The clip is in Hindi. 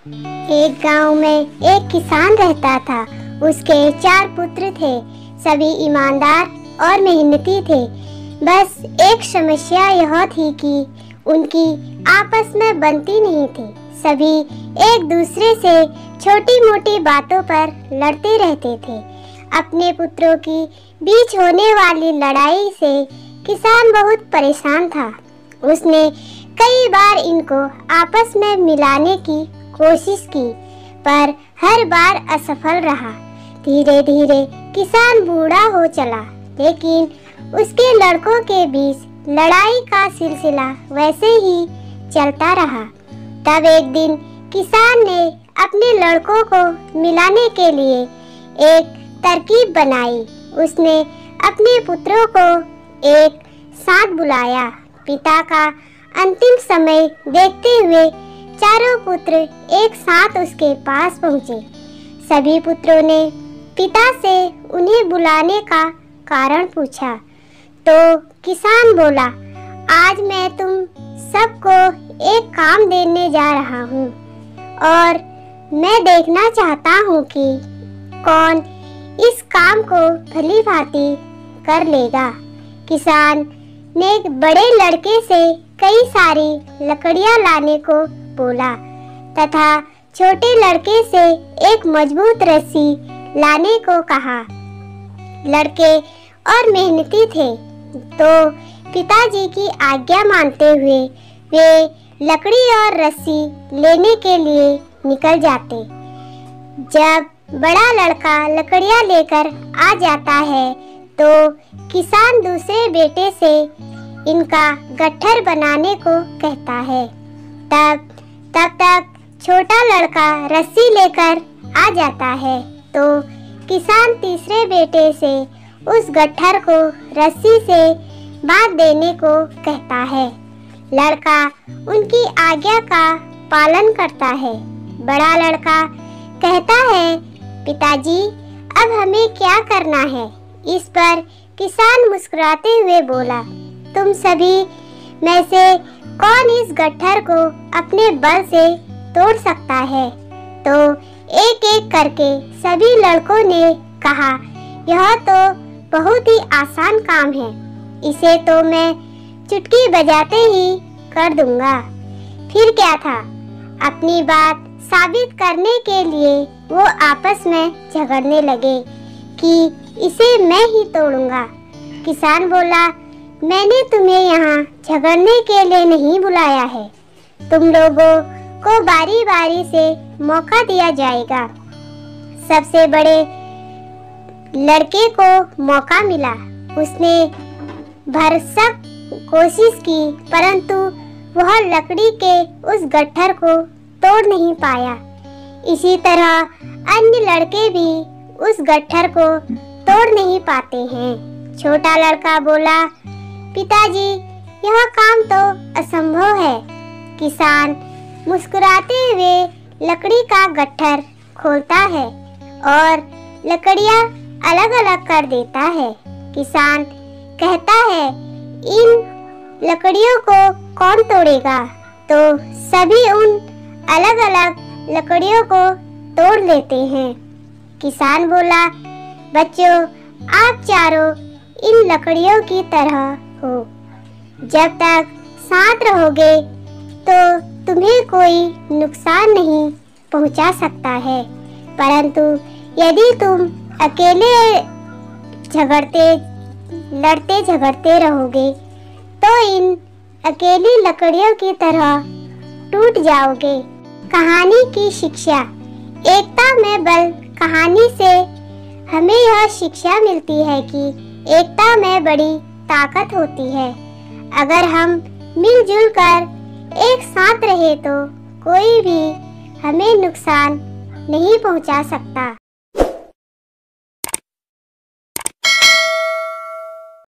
एक गांव में एक किसान रहता था। उसके 4 पुत्र थे। सभी ईमानदार और मेहनती थे। बस एक समस्या यह थी कि उनकी आपस में बनती नहीं थी। सभी एक दूसरे से छोटी मोटी बातों पर लड़ते रहते थे। अपने पुत्रों की बीच होने वाली लड़ाई से किसान बहुत परेशान था। उसने कई बार इनको आपस में मिलाने की कोशिश की, पर हर बार असफल रहा। धीरे धीरे किसान बूढ़ा हो चला, लेकिन उसके लड़कों के बीच लड़ाई का सिलसिला वैसे ही चलता रहा। तब एक दिन किसान ने अपने लड़कों को मिलाने के लिए एक तरकीब बनाई। उसने अपने पुत्रों को एक साथ बुलाया। पिता का अंतिम समय देखते हुए चारों पुत्र एक साथ उसके पास पहुँचे। सभी पुत्रों ने पिता से उन्हें बुलाने का कारण पूछा, तो किसान बोला, आज मैं तुम सबको एक काम देने जा रहा हूँ और मैं देखना चाहता हूँ कि कौन इस काम को भली भांति कर लेगा। किसान ने एक बड़े लड़के से कई सारी लकड़ियाँ लाने को बोला तथा छोटे लड़के से एक मजबूत रस्सी लाने को कहा। लड़के और मेहनती थे, तो पिताजी की आज्ञा मानते हुए वे लकड़ी और रस्सी लेने के लिए निकल जाते। जब बड़ा लड़का लकड़ियाँ लेकर आ जाता है, तो किसान दूसरे बेटे से इनका गट्ठर बनाने को कहता है। तब तक छोटा लड़का रस्सी लेकर आ जाता है, तो किसान तीसरे बेटे से उस गट्ठर को रस्सी से बांध देने को कहता है। लड़का उनकी आज्ञा का पालन करता है। बड़ा लड़का कहता है, पिताजी अब हमें क्या करना है? इस पर किसान मुस्कुराते हुए बोला, तुम सभी में से कौन इस गट्ठर को अपने बल से तोड़ सकता है? तो एक एक करके सभी लड़कों ने कहा, यह तो बहुत ही आसान काम है, इसे तो मैं चुटकी बजाते ही कर दूंगा। फिर क्या था, अपनी बात साबित करने के लिए वो आपस में झगड़ने लगे कि इसे मैं ही तोड़ूंगा। किसान बोला, मैंने तुम्हें यहाँ झगड़ने के लिए नहीं बुलाया है। तुम लोगों को बारी बारी से मौका दिया जाएगा। सबसे बड़े लड़के को मौका मिला। उसने भरसक कोशिश की, परंतु वह लकड़ी के उस गट्ठर को तोड़ नहीं पाया। इसी तरह अन्य लड़के भी उस गट्ठर को तोड़ नहीं पाते हैं। छोटा लड़का बोला, पिताजी यह काम तो असंभव है। किसान मुस्कुराते हुए लकड़ी का गट्ठर खोलता है और लकड़ियाँ अलग अलग कर देता है। किसान कहता है, इन लकड़ियों को कौन तोड़ेगा? तो सभी उन अलग अलग लकड़ियों को तोड़ लेते हैं। किसान बोला, बच्चों आप चारों इन लकड़ियों की तरह हो। जब तक साथ रहोगे तो तुम्हें कोई नुकसान नहीं पहुंचा सकता है, परंतु यदि तुम अकेले लड़ते झगड़ते रहोगे तो इन अकेली लकड़ियों की तरह टूट जाओगे। कहानी की शिक्षा। एकता में बल कहानी से हमें यह शिक्षा मिलती है कि एकता में बड़ी ताकत होती है। अगर हम मिलजुल कर एक साथ रहे तो कोई भी हमें नुकसान नहीं पहुंचा सकता।